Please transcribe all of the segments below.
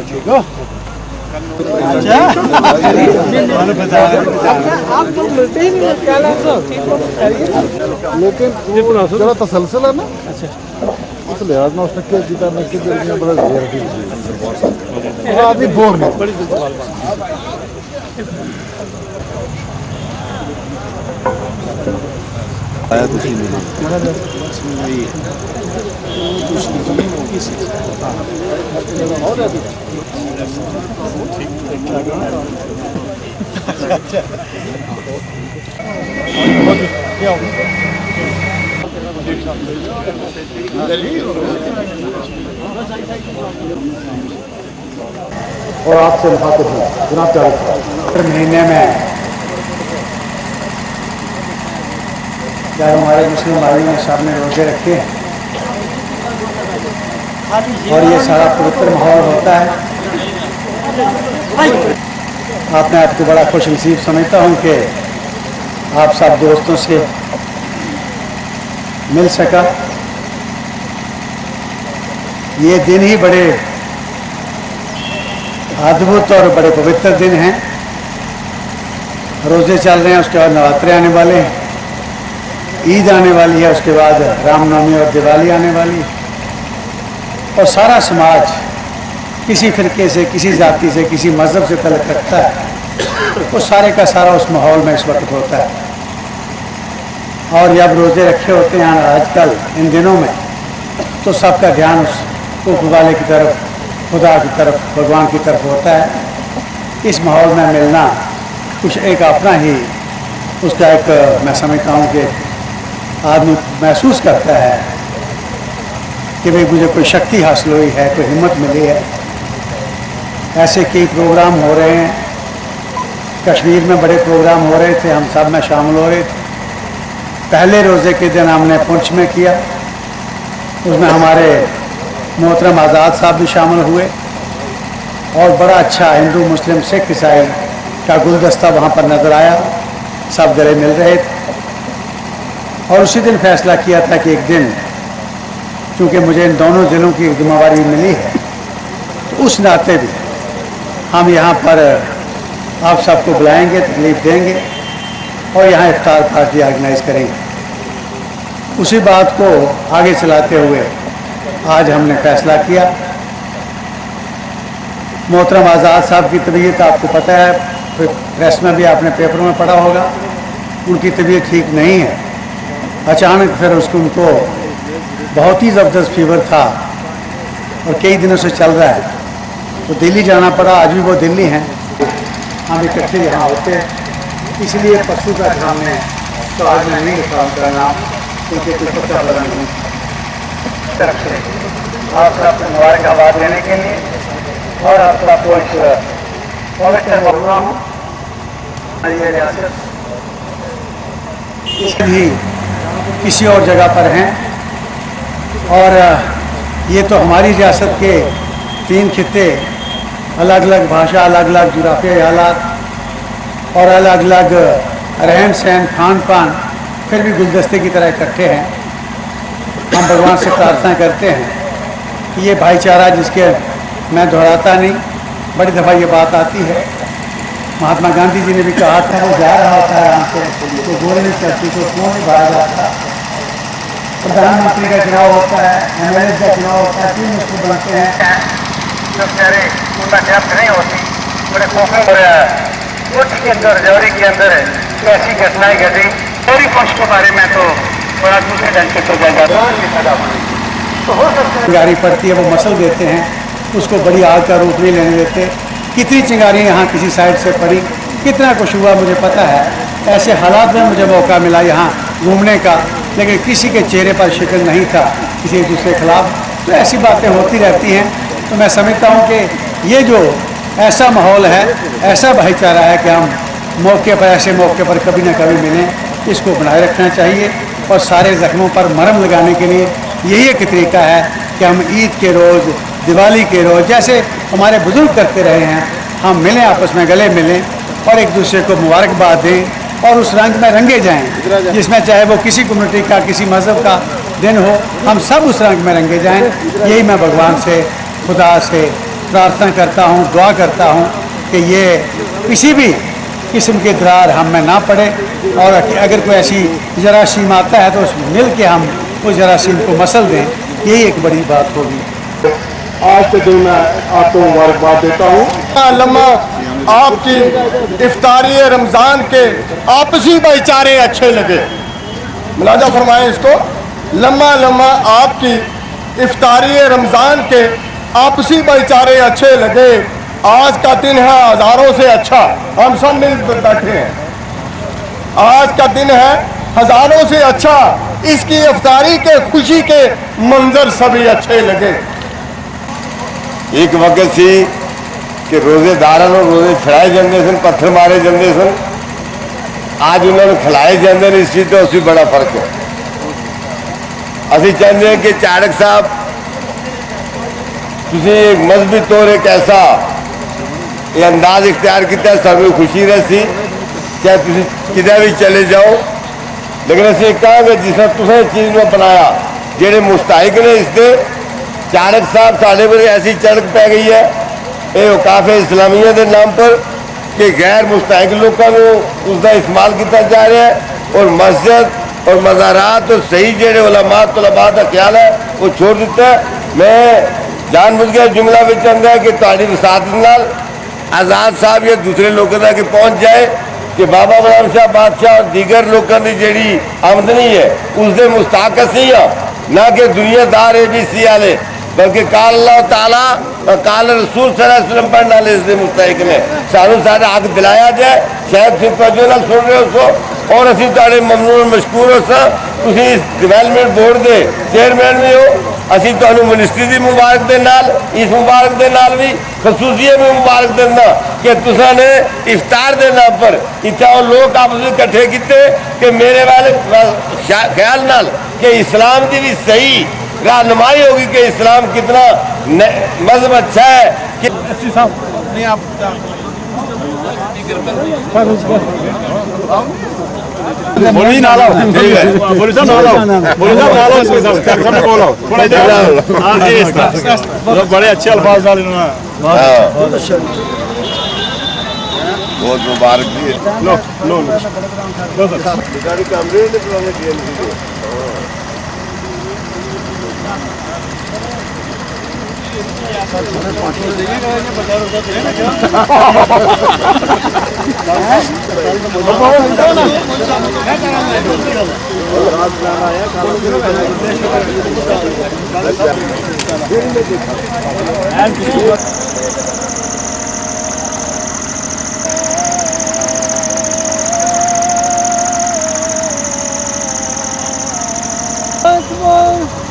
ठीक हो? अच्छा आप लोग मिलते ही नहीं, क्या लेकिन जरा तसलसल है ना। अच्छा इस लिहाज में उसने क्या जीता मैं कि बड़ा देर की आदमी बोर नहीं बड़ी आया तो नहीं और आपसे मुखातिब हूँ जनाब जावेद साहब, महीने में चाहे हमारे मुस्लिम भाइयों ने सामने रोजे रखे हैं और ये सारा पवित्र माहौल होता है, आपने आपको बड़ा खुश नसीब समझता हूँ कि आप सब दोस्तों से मिल सका। ये दिन ही बड़े अद्भुत और बड़े पवित्र दिन हैं। रोजे चल रहे हैं, उसके बाद नवरात्रे आने वाले हैं, ईद आने वाली है, उसके बाद रामनवमी और दिवाली आने वाली है। और सारा समाज किसी फिरके से, किसी जाति से, किसी मज़हब से तल्लुक़ रखता है, वो सारे का सारा उस माहौल में इस वक्त होता है। और जब रोज़े रखे होते हैं आजकल इन दिनों में, तो सबका ध्यान उस ऊपर वाले की तरफ, खुदा की तरफ, भगवान की तरफ होता है। इस माहौल में मिलना कुछ एक अपना ही उसका एक, मैं समझता हूँ कि आदमी महसूस करता है कि भाई मुझे कोई शक्ति हासिल हुई है, कोई हिम्मत मिली है। ऐसे कई प्रोग्राम हो रहे हैं, कश्मीर में बड़े प्रोग्राम हो रहे थे, हम सब में शामिल हो रहे थे। पहले रोज़े के दिन हमने पुंछ में किया, उसमें हमारे मोहतरम आज़ाद साहब भी शामिल हुए और बड़ा अच्छा हिंदू मुस्लिम सिख ईसाई का गुलदस्ता वहाँ पर नज़र आया, सब गले मिल रहे थे। और उसी दिन फैसला किया था कि एक दिन, क्योंकि मुझे इन दोनों ज़िलों की जिम्मेवारी मिली है, तो उस नाते भी हम यहाँ पर आप सबको बुलाएंगे, तकलीफ़ देंगे और यहाँ इफ्तार पार्टी ऑर्गेनाइज़ करेंगे। उसी बात को आगे चलाते हुए आज हमने फैसला किया। मोहतरम आज़ाद साहब की तबीयत आपको पता है, प्रेस में भी आपने पेपरों में पढ़ा होगा, उनकी तबीयत ठीक नहीं है। अचानक फिर उनको बहुत ही ज़बरदस्त फीवर था और कई दिनों से चल रहा है, तो दिल्ली जाना पड़ा। आज भी वो दिल्ली हैं, हम इकट्ठे यहाँ होते हैं, इसलिए पशु का हमने तो आज मैं नहीं लिखा उनका नाम, क्योंकि कुछ पता लगा नहीं तरफ से आप सबको मुबारकबाद देने के लिए और आप सबको पवित्र प्रोग्राम भी किसी और जगह पर हैं। और ये तो हमारी रियासत के 3 खित्ते, अलग अलग भाषा, अलग अलग जुग्राफियाई हालात और अलग अलग रहन सहन, खान पान, फिर भी गुलदस्ते की तरह इकट्ठे हैं। हम भगवान से प्रार्थना करते हैं कि ये भाईचारा, जिसके मैं दोहराता नहीं, बड़ी दफ़ा ये बात आती है, महात्मा गांधी जी ने भी कहा था, वो जा रहा होता है आराम से, तो गोली नहीं चलती, तो क्यों नहीं बाहर जाता। प्रधानमंत्री का चुनाव होता है, MLA का चुनाव होता है, 3 मुश्किल बनते हैं, जो बेचारे उनका जब्त नहीं होती, बड़े खौफ में रहा है। मुल्क के अंदर, रजौरी के अंदर ऐसी घटनाएं घटी। मेरी पक्ष के बारे में तो बड़ा दूसरे ढंग से तो जाएगा, तो हो सकता है चिंगारी पड़ती है, वो मसल देते हैं, उसको बड़ी आग का रूप नहीं लेने देते। कितनी चिंगारियाँ यहाँ किसी साइड से पड़ी, कितना कुछ हुआ मुझे पता है। ऐसे हालात में मुझे मौका मिला यहाँ घूमने का, लेकिन किसी के चेहरे पर शिकन नहीं था किसी एक दूसरे के खिलाफ। तो ऐसी बातें होती रहती हैं। तो मैं समझता हूँ कि ये जो ऐसा माहौल है, ऐसा भाईचारा है कि हम मौके पर, ऐसे मौके पर कभी ना कभी मिलें, इसको बनाए रखना चाहिए। और सारे ज़ख्मों पर मरहम लगाने के लिए यही एक तरीका है कि हम ईद के रोज़, दिवाली के रोज़, जैसे हमारे बुज़ुर्ग करते रहे हैं, हम मिलें, आपस में गले मिलें और एक दूसरे को मुबारकबाद दें और उस रंग में रंगे जाएं, जिसमें चाहे वो किसी कम्युनिटी का, किसी मज़हब का, दिन हो, हम सब उस रंग में रंगे जाएं। यही मैं भगवान से, खुदा से प्रार्थना करता हूँ, दुआ करता हूँ कि ये किसी भी किस्म के दरार हम में ना पड़े, और अगर कोई ऐसी जरासीम आता है तो उसमें मिल के हम उस जरासीम को मसल दें। यही एक बड़ी बात होगी। आज के दिन मैं आपको मुबारकबाद देता हूँ। लम्मा आपकी इफ्तारी रमज़ान के आपसी भाईचारे अच्छे लगे, मुलाजा फरमाएं इसको। लम्मा लम्मा आपकी इफ्तारी रमज़ान के आपसी भाईचारे अच्छे लगे। आज का दिन है हज़ारों से अच्छा, हम सब मिल बैठे हैं। आज का दिन है हज़ारों से अच्छा, इसकी इफ्तारी के खुशी के मंजर सभी अच्छे लगे। एक वक्त सी कि रोजेदार रोजे छड़ाए जाते सन, पत्थर मारे जाते सन, आज उन्होंने खिलाए जाते हैं। इस चीज़ तो उसमें बड़ा फर्क है। असी चाहते हैं कि चाड़क साहब तुम एक मजहबी तौर एक ऐसा ये अंदाज इख्तियार किया, सब खुशी रहती, चाहे तुम किधर भी चले जाओ। लेकिन असी कहा कि जिस तुसें चीज़ में बनाया, जेडे मुस्तहिक ने इसके, चाणक साहब साढ़े पर ऐसी चड़क पै गई है ये औकाफ़े इस्लामिया के नाम पर कि गैर मुस्तहिक लोगों को उसका इस्तेमाल किया जा रहा है, और मस्जिद और मज़ारात और सही जेडे उलमा तलबा का ख्याल है वो छोड़ दिता है। मैं जानबूझ के जुमला में आंदा कि ताड़ी वसात नाल आज़ाद साहब या दूसरे लोगों तक पहुँच जाए कि बाबा बलराम शाह बादशाह और दीगर लोगों की जी आमदनी है उसके मुस्ताक असी हाँ, ना कि दुनियादार ABC वाले, बल्कि काल अल्लाह ताला और काल रसूल सल्लल्लाहु अलैहि वसल्लम पढ़ने वाले इसके मुस्तहिक ने सानू सारा हक दिलाया जाए। शायद फिर तवज्जो नाल सुन रहे हो सो, और असी तुहाडे ममनून मशकूर हो सर। तुसीं इस डिवेलपमेंट बोर्ड के चेयरमैन भी हो, असी तुहानू मिनिस्ट्री की मुबारक दे नाल, इस मुबारक दे नाल भी खसूसियत में मुबारक देना कि तुसां ने इफ्तार के नाम पर इतना लोग आपस में इकट्ठे किए कि मेरे वाले ख्याल नाल कि इस्लाम की भी सही रहनुमाई होगी कि इस्लाम कितना मजहब अच्छा है कि बोली ना लाओ, ठीक है, बोली साहब ना लाओ, बोली साहब ना लाओ, इसके सामने बोलो, थोड़ा इधर हाँ ये इसका बड़े अच्छे अल्फाज डाले इन्होंने। बहुत अच्छा, बहुत मुबारक जी। लो लो लो सर कमरे ने पुराने दिए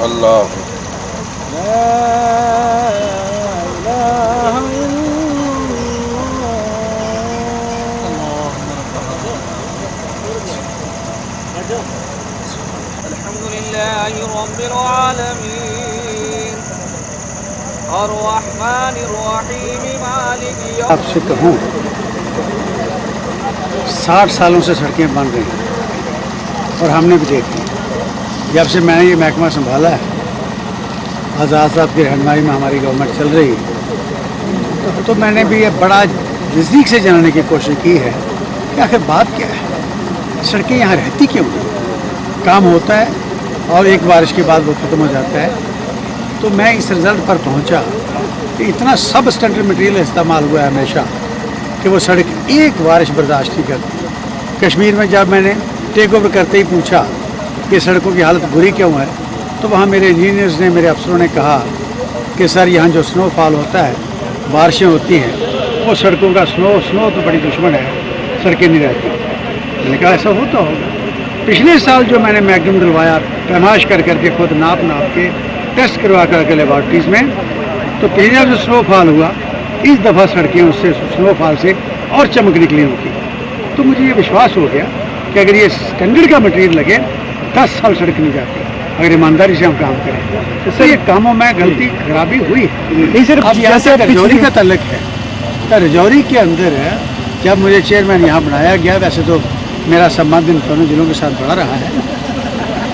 अल्लाह अल्हम्दुलिल्लाहि रब्बिल आलमीन अर्रहमानिर रहीम मालिकि यौम। आपसे कहूँ 60 सालों से सड़कें बन रही हैं और हमने भी देखी। जब से मैंने ये महकमा संभाला है, आज़ाद साहब की रहनुमाई में हमारी गवर्नमेंट चल रही है, तो मैंने भी ये बड़ा नज़दीक से जानने की कोशिश की है कि आखिर बात क्या है, सड़कें यहाँ रहती क्यों नहीं। काम होता है और एक बारिश के बाद वो ख़त्म हो जाता है। तो मैं इस रिज़ल्ट पर पहुँचा कि इतना सब स्टैंडर्ड मटेरियल इस्तेमाल हुआ है हमेशा कि वो सड़क एक बारिश बर्दाश्त नहीं करती। कश्मीर में जब मैंने टेक ओवर करते ही पूछा कि सड़कों की हालत बुरी क्यों है, तो वहाँ मेरे इंजीनियर्स ने, मेरे अफसरों ने कहा कि सर यहाँ जो स्नोफॉल होता है, बारिशें होती हैं, वो सड़कों का स्नो तो बड़ी दुश्मन है, सड़कें नहीं रहती। मैंने कहा ऐसा होता होगा। पिछले साल जो मैंने मैगडम डलवाया, पैमाइश कर करके खुद नाप के टेस्ट करवा करके लेबॉर्ट्रीज़ में, तो पिछले जो स्नोफॉल हुआ, इस दफ़ा सड़कें उससे स्नोफॉल से और चमक निकली होगी। तो मुझे ये विश्वास हो गया कि अगर ये स्टैंडर्ड का मटेरियल लगे 10 साल सड़क नहीं जाती, अगर ईमानदारी से हम काम करें। तो ये कामों में गलती खराबी हुई है। अब जैसे रजौरी का तल्लक है, तो रजौरी के अंदर जब मुझे चेयरमैन यहाँ बनाया गया, वैसे तो मेरा संबंध इन दोनों जिलों के साथ बढ़ा रहा है,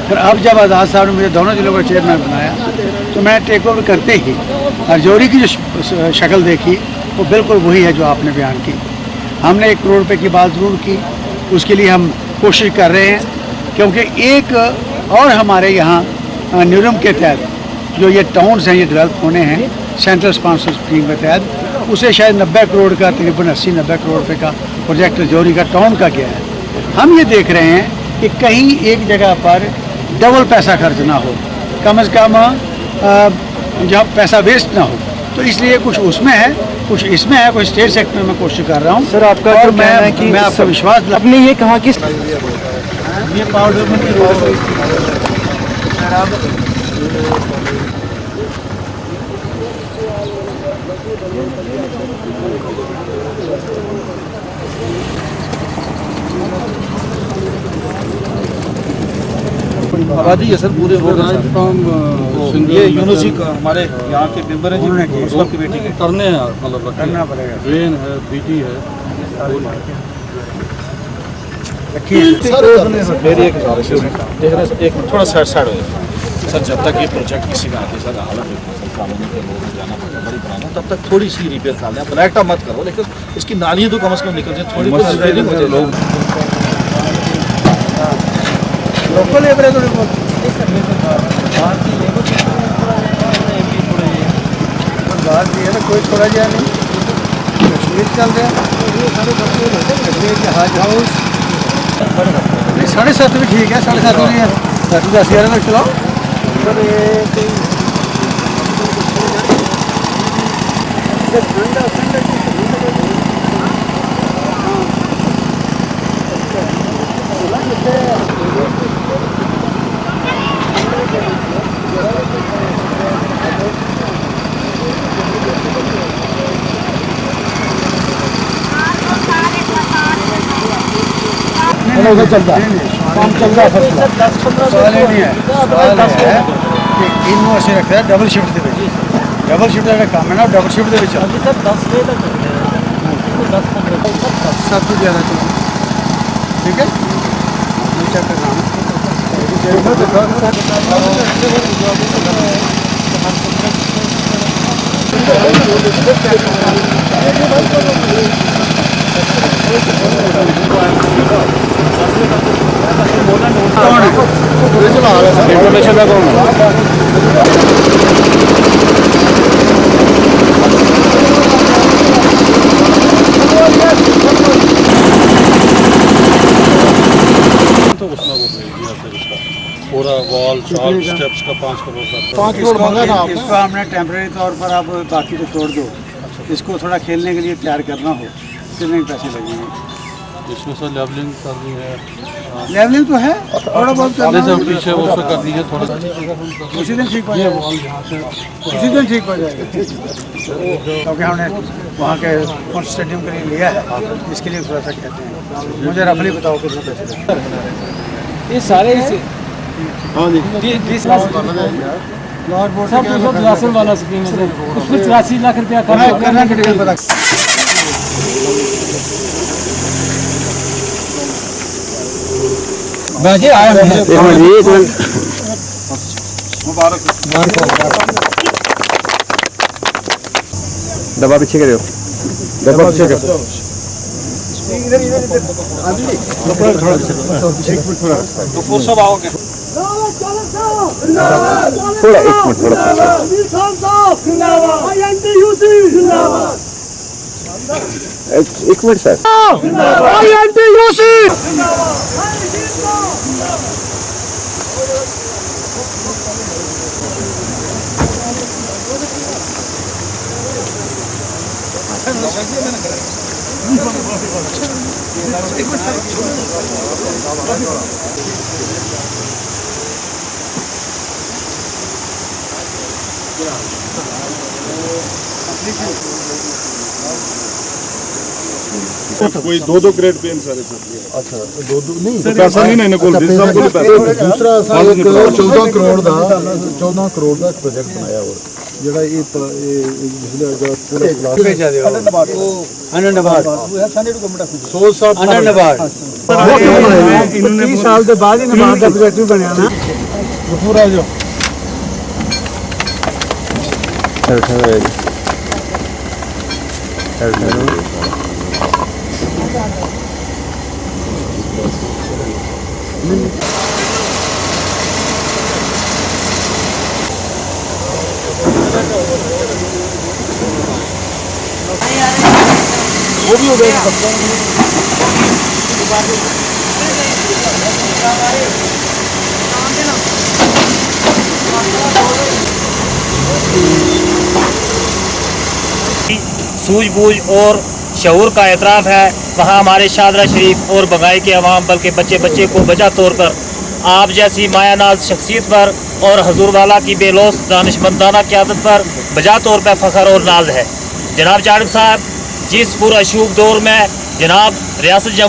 फिर अब जब आज़ाद साहब ने मुझे दोनों जिलों का चेयरमैन बनाया तो मैं टेक ओवर करते ही राजौरी की जो शक्ल देखी वो बिल्कुल वही है जो आपने बयान की। हमने 1 करोड़ रुपए की बात ज़रूर की, उसके लिए हम कोशिश कर रहे हैं, क्योंकि एक और हमारे यहाँ न्यूरम के तहत जो ये टाउन्स हैं ये डेवलप होने हैं सेंट्रल स्पॉन्सर स्कीम के तहत, उसे शायद 90 करोड़ का तकरीबन 80-90 करोड़ रुपए का प्रोजेक्ट राजौरी का टाउन का गया है। हम ये देख रहे हैं कि कहीं एक जगह पर डबल पैसा खर्च ना हो, कम से कम जहाँ पैसा वेस्ट ना हो, तो इसलिए कुछ उसमें है, कुछ इसमें है, कुछ स्टेट सेक्टर में कोशिश कर रहा हूँ। सर आपका और जो कहना है कि मैं आपका विश्वास आपने ये कहा कि ये पावर डेवलपमेंट की रोड आबादी है सर पूरे रोड ये यूनिवर्सिटी का हमारे यहाँ के मेंबर हैं उन्होंने की, जी की बेटी के करने हैं मतलब करना पड़ेगा। ड्रेन है, बीटी है। मेरी एक गुजारिश है देख रहे हैं, एक थोड़ा साइड हो सर, जब तक ये प्रोजेक्ट किसी में आते सर हालत देखो सर, कानूनी के लोग जाना पड़ता बड़ी पुराना, तब तक थोड़ी सी रिपेयर कर लें, ब्लैकटा मत करो, लेकिन इसकी नाली तो कम से कम निकल जाए, थोड़ी बहुत रिपेयरिंग हो जाए। लोग लोकल लेबर है थोड़ी बहुत बात भी है ना, कोई छोड़ा जाए नहीं। कश्मीर चल रहे हैं, कश्मीर के हाज हाउस 7.5 भी ठीक है, 7.5 नहीं है, 10-11 तक चलाओ। उधर चलता है, काम चल रहा है। सवाल ये नहीं है, सवाल है कि इनू असें रखा है डबल शिफ्ट के, डबल शिफ्ट का काम है ना, डबल शिफ्ट के सर 10 बजे तक 7 से 11 चलो, ठीक है। चेक करना इन्फॉर्मेशन का कौन तो उसमें वो भेज दिया सर, इसका पूरा वॉल शॉल स्टेप्स का 5 करोड़ का 5 करोड़ मांगा था आपने? इसको हमने टेम्परेरी तौर पर, आप बाकी तो छोड़ दो, इसको थोड़ा खेलने के लिए तैयार करना हो, कितने पैसे लगेंगे? इसमें सर लेवलिंग करनी है, लेवलिंग तो है, थोड़ा बहुत करना आगे से है। पीछे वो सब करनी है थोड़ा। उसी दिन ठीक हो जाएगा, उसी दिन ठीक हो जाएगा, क्योंकि हमने वहाँ के स्पोर्ट्स स्टेडियम के लिए लिया है, इसके लिए थोड़ा सा कहते हैं। मुझे रफली बताओ कितने पैसे लगेंगे? ये सारे हाँ जी राशन वाला स्कीम है सर, उसमें 84 लाख रुपया करना पड़ेगा पता। बाजी आया दबा पीछे करो, दबा पीछे करो, तो फोर सब आओगे थोड़ा 1 मिनट थोड़ा एक मिनट सर। कोई 2-2 ग्रेड पेन सारे सर। अच्छा 2 नहीं पैसा नहीं ना कोल सब कोल पैसा। दूसरा असां एक 14 करोड़ ਦਾ 14 ਕਰੋੜ ਦਾ ਪ੍ਰੋਜੈਕਟ ਬਣਾਇਆ ਹੋਰ ਜਿਹੜਾ ਇਹ ਪਿਛਲੇ ਜੋ ਪੂਰਾ भेजा दे अनंत नबाद ਸੋਚ ਸਾਹਿਬ अनंत नबाद 30 साल के बाद ही नवाब का प्रोजेक्ट भी बनया ना पूरा जो वो भी हो गया सूझबूझ और शऊर का एतराफ़ है। वहाँ हमारे शादरा शरीफ और बंगाई के अवाम बल्कि बच्चे बच्चे को बजा तौर पर आप जैसी मायानाज शख्सियत पर और हजूर वाला की बेलौस दानिशमंदाना क़यादत पर बजा तौर पर फ़ख्र और नाज है। जनाब चाड़क साहब जिस पुरअशूब दौर में जनाब रियासती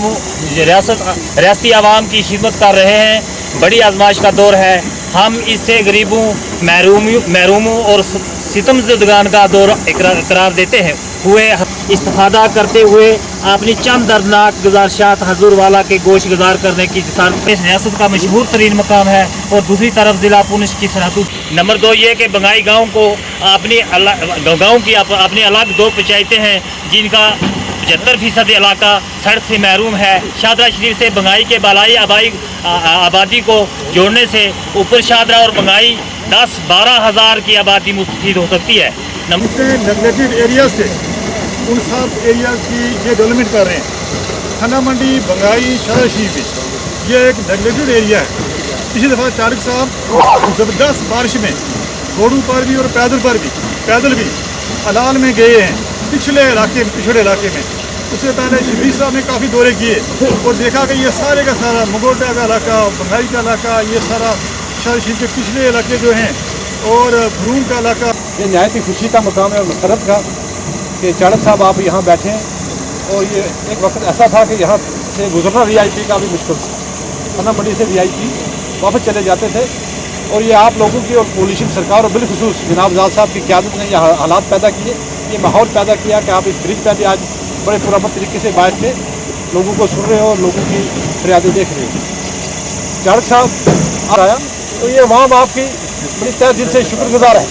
आवाम की खिदमत कर रहे हैं, बड़ी आजमाइश का दौर है। हम इससे गरीबों महरूमों और सितमज़दगान का दौर करार देते हैं हुए इस्तिफ़ादा करते हुए अपनी चंद दर्दनाक गुजारिशात हजूर वाला के गोश गुजार करने की इस रियासत का मशहूर तरीन मकाम है। और दूसरी तरफ ज़िला पुंछ की सरहद। नंबर 2 ये कि बंगाई गाँव को अपनी अलग 2 पंचायतें हैं जिनका 75% इलाका सड़क से महरूम है। शादरा शरीफ से बंगाई के बालाई आबादी को जोड़ने से ऊपर शादरा और बंगाई 10-12 हज़ार की आबादी मुस्तफीद हो सकती है। नेगलेक्टेड एरिया से उन सब एरियाज की ये डेवलपमेंट कर रहे हैं। थाना मंडी बंगाई शादरा शरीफ ये एक नेगलेक्टेड एरिया है। पिछली दफ़ा चाड़क साहब ज़बरदस्त बारिश में घोड़ों पर भी और पैदल भी अलाल में गए हैं पिछड़े इलाके में। उससे पहले शबीर साहब ने काफ़ी दौरे किए और देखा कि ये सारे का सारा मगोटा का इलाका, बंगाई का इलाका, ये सारा शादरा शरीफ के पिछले इलाके जो हैं और भरून का इलाका। ये नहायत ही खुशी का मकाम है और मसरत का कि चाड़क साहब आप यहाँ बैठे हैं। और ये एक वक्त ऐसा था कि यहाँ से गुजरना VIP का भी मुश्किल था। थाना मंडी से VIP वापस चले जाते थे और ये आप लोगों की और कोलिशन सरकार और बिलखुसूस जनाब जाल साहब की क़यादत ने ये हालात पैदा किए, ये माहौल पैदा किया कि आप इस ब्रिज पर भी आज बड़े पुरअमन तरीके से बैठ के लोगों को सुन रहे हो और लोगों की फरियादें देख रहे हो। चाड़क साहब आया तो ये अवाम आपकी बड़ी तहे दिल से शुक्रगुजार है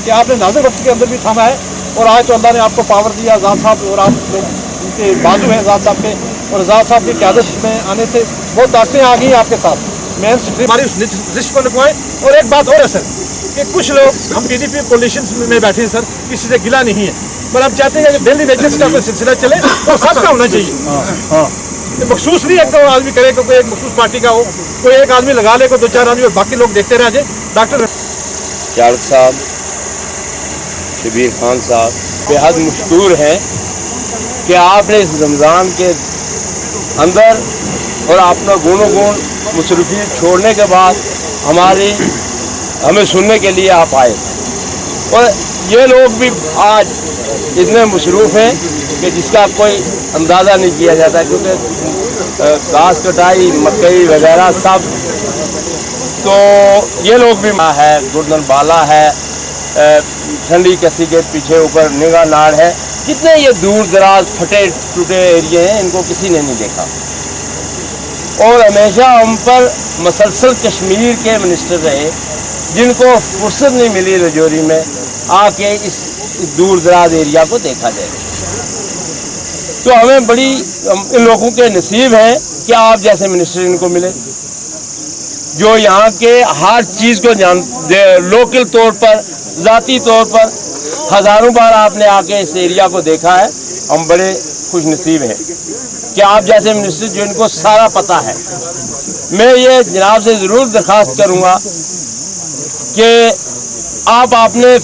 कि आपने नाजुक वक्त के अंदर भी थामा है। और आज तो अल्लाह ने आपको पावर दिया आज़ाद साहब और आप लोग उनके बाजू हैं आज़ाद साहब के। और आज़ाद साहब की क़यादत में आने से बहुत ताकतें आ गई आपके साथ। मेन स्ट्रीम हमारी उस लिस्ट को लिखवाएं। और एक बात और है सर कि कुछ लोग हम PDP कोलिशन में बैठे हैं सर, किसी से गिला नहीं है, पर हम चाहते हैं कि डेली वेजेस का कोई सिलसिला चले तो सबका होना चाहिए। मखसूस नहीं एक आदमी करे कोई एक मखसूस पार्टी का हो, कोई एक आदमी लगा ले, कोई 2-4 आदमी और बाकी लोग देखते रह जाए। डॉक्टर चाड़क साहब, शबीर खान साहब बेहद मशकूर हैं कि आपने इस रमज़ान के अंदर और अपना गुण मुसरफी छोड़ने के बाद हमें सुनने के लिए आप आए। और ये लोग भी आज इतने मसरूफ़ हैं कि जिसका कोई अंदाज़ा नहीं किया जाता, क्योंकि घास कटाई मकई वगैरह सब, तो ये लोग भी है, गुर्दन बाला है, ठंडी कसी के पीछे ऊपर निगाह नाड़ है। कितने ये दूर दराज फटे टूटे एरिए हैं, इनको किसी ने नहीं देखा। और हमेशा हम पर मसलसल कश्मीर के मिनिस्टर रहे जिनको फुर्सत नहीं मिली रजौरी में आके इस दूर दराज एरिया को देखा जाए। तो हमें बड़ी इन लोगों के नसीब है कि आप जैसे मिनिस्टर इनको मिले जो यहाँ के हर चीज़ को लोकल तौर पर, ज़ाती तौर पर हज़ारों बार आपने आके इस एरिया को देखा है। हम बड़े खुश नसीब हैं कि आप जैसे मिनिस्टर जो इनको सारा पता है। मैं ये जनाब से ज़रूर दरख्वास्त करूँगा कि आप आपने